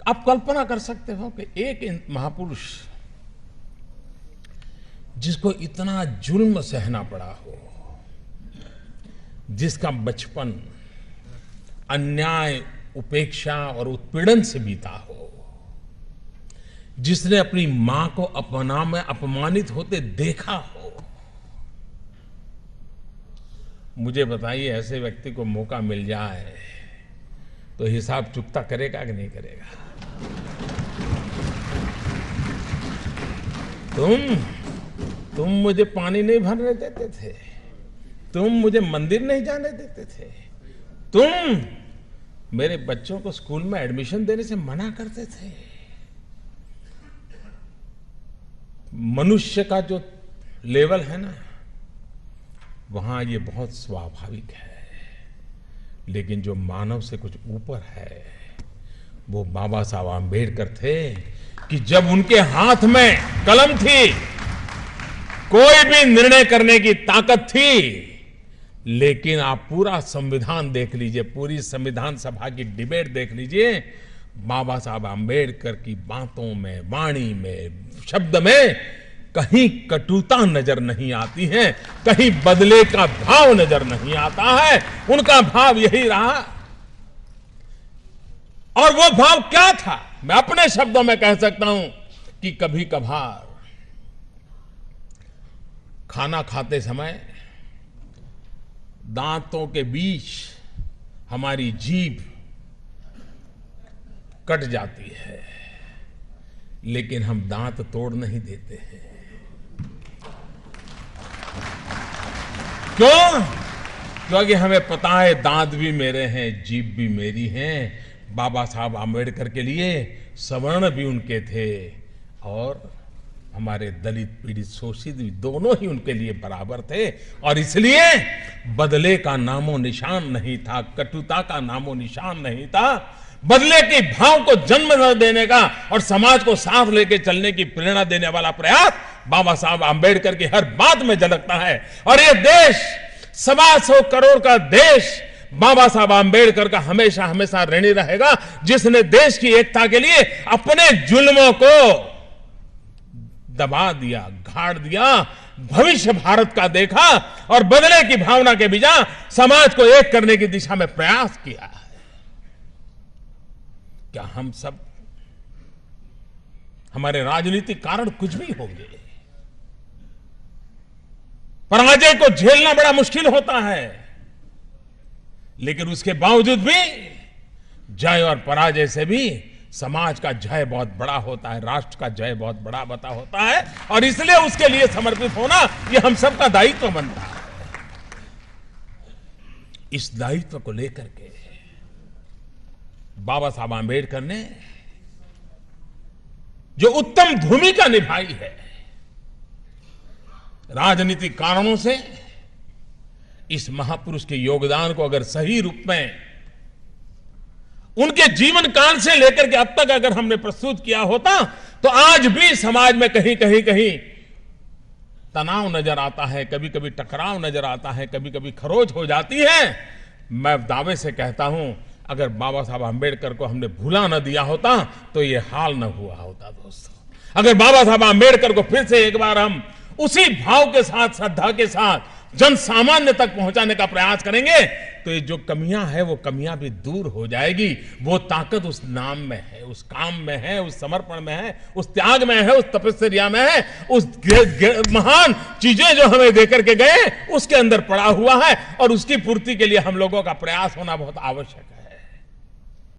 आप कल्पना कर सकते हो कि एक महापुरुष जिसको इतना जुल्म सहना पड़ा हो, जिसका बचपन अन्याय, उपेक्षा और उत्पीड़न से बीता हो, जिसने अपनी मां को अपना में अपमानित होते देखा हो, मुझे बताइए ऐसे व्यक्ति को मौका मिल जाए तो हिसाब चुकता करेगा कि नहीं करेगा? तुम मुझे पानी नहीं भरने देते थे, तुम मुझे मंदिर नहीं जाने देते थे, तुम मेरे बच्चों को स्कूल में एडमिशन देने से मना करते थे। मनुष्य का जो लेवल है ना, वहां ये बहुत स्वाभाविक है, लेकिन जो मानव से कुछ ऊपर है वो बाबा साहब आंबेडकर थे कि जब उनके हाथ में कलम थी, कोई भी निर्णय करने की ताकत थी। लेकिन आप पूरा संविधान देख लीजिए, पूरी संविधान सभा की डिबेट देख लीजिए, बाबा साहब आंबेडकर की बातों में, वाणी में, शब्द में कहीं कटुता नजर नहीं आती है, कहीं बदले का भाव नजर नहीं आता है। उनका भाव यही रहा। और वो भाव क्या था, मैं अपने शब्दों में कह सकता हूं कि कभी कभार खाना खाते समय दांतों के बीच हमारी जीभ कट जाती है, लेकिन हम दांत तोड़ नहीं देते हैं। क्यों? क्योंकि हमें पता है दांत भी मेरे हैं, जीभ भी मेरी है। बाबा साहब आंबेडकर के लिए सवर्ण भी उनके थे और हमारे दलित, पीड़ित, शोषित भी दोनों ही उनके लिए बराबर थे। और इसलिए बदले का नामो निशान नहीं था, कटुता का नामो निशान नहीं था। बदले के भाव को जन्म न देने का और समाज को साथ लेके चलने की प्रेरणा देने वाला प्रयास बाबा साहब आंबेडकर की हर बात में झलकता है। और ये देश 125 करोड़ का देश बाबा साहब आंबेडकर का हमेशा हमेशा ऋणी रहेगा, जिसने देश की एकता के लिए अपने जुल्मों को दबा दिया, गाड़ दिया, भविष्य भारत का देखा और बदले की भावना के बिना समाज को एक करने की दिशा में प्रयास किया है। क्या हम सब, हमारे राजनीतिक कारण कुछ भी होंगे, पराजय को झेलना बड़ा मुश्किल होता है, लेकिन उसके बावजूद भी जय और पराजय से भी समाज का जय बहुत बड़ा होता है, राष्ट्र का जय बहुत बड़ा बता होता है। और इसलिए उसके लिए समर्पित होना यह हम सबका दायित्व बनता है। इस दायित्व को लेकर के बाबा साहब आंबेडकर ने जो उत्तम भूमिका निभाई है, राजनीतिक कारणों से इस महापुरुष के योगदान को अगर सही रूप में उनके जीवन काल से लेकर के अब तक अगर हमने प्रस्तुत किया होता तो आज भी समाज में कहीं कहीं कहीं तनाव नजर आता है, कभी कभी टकराव नजर आता है, कभी कभी खरोच हो जाती है। मैं दावे से कहता हूं, अगर बाबा साहब आंबेडकर को हमने भूला न दिया होता तो ये हाल न हुआ होता। दोस्तों, अगर बाबा साहब आंबेडकर को फिर से एक बार हम उसी भाव के साथ, श्रद्धा के साथ जन सामान्य तक पहुंचाने का प्रयास करेंगे तो ये जो कमियां है वो कमियां भी दूर हो जाएगी। वो ताकत उस नाम में है, उस काम में है, उस समर्पण में है, उस त्याग में है, उस तपस्या में है, उस महान चीजें जो हमें देकर के गए उसके अंदर पड़ा हुआ है और उसकी पूर्ति के लिए हम लोगों का प्रयास होना बहुत आवश्यक है।